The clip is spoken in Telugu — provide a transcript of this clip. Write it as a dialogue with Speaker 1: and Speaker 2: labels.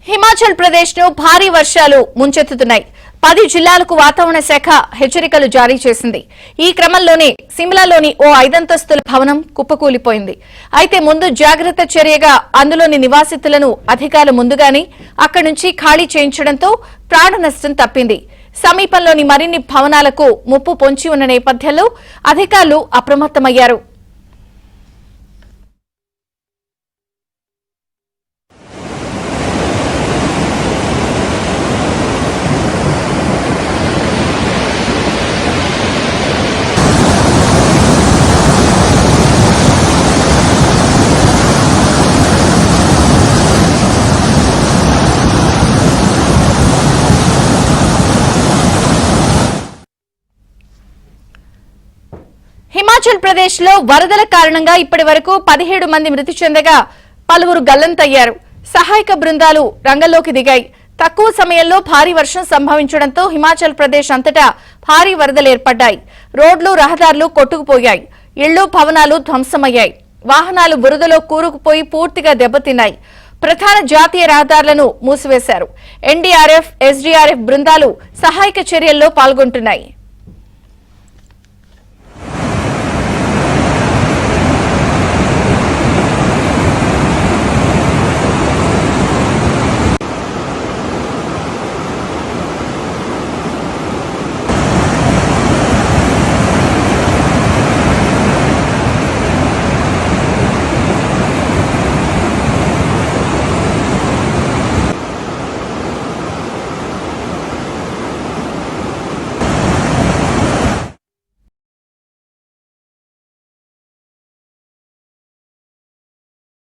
Speaker 1: హిమాచల్ ప్రదేశ్ ను భారీ వర్షాలు ముంచెత్తుతున్నాయి. 10 జిల్లాలకు వాతావరణ శాఖ హెచ్చరికలు జారీ చేసింది. ఈ క్రమంలోనే సిమ్లాలోని ఓ 5 అంతస్తుల భవనం కుప్పకూలిపోయింది. అయితే ముందు జాగ్రత్త చర్యగా అందులోని నివాసితులను అధికారులు ముందుగానే అక్కడి నుంచి ఖాళీ చేయించడంతో ప్రాణ నష్టం తప్పింది. సమీపంలోని మరిన్ని భవనాలకు ముప్పు పొంచి ఉన్న నేపథ్యంలో అధికారులు అప్రమత్తమయ్యారు. హిమాచల్ ప్రదేశ్ లో వరదల కారణంగా ఇప్పటి వరకు 17 మంది మృతి చెందగా పలువురు గల్లంతయ్యారు. సహాయక బృందాలు రంగంలోకి దిగాయి. తక్కువ సమయంలో భారీ వర్షం సంభవించడంతో హిమాచల్ ప్రదేశ్ అంతటా భారీ వరదలు ఏర్పడ్డాయి. రోడ్లు రహదారులు కొట్టుకుపోయాయి. ఇళ్లు భవనాలు ధ్వంసమయ్యాయి. వాహనాలు బురదలో కూరుకుపోయి పూర్తిగా దెబ్బతిన్నాయి. ప్రధాన జాతీయ రహదారులను మూసివేశారు. ఎన్డీఆర్ఎఫ్, ఎస్డీఆర్ఎఫ్ బృందాలు సహాయక చర్యల్లో పాల్గొంటున్నాయి.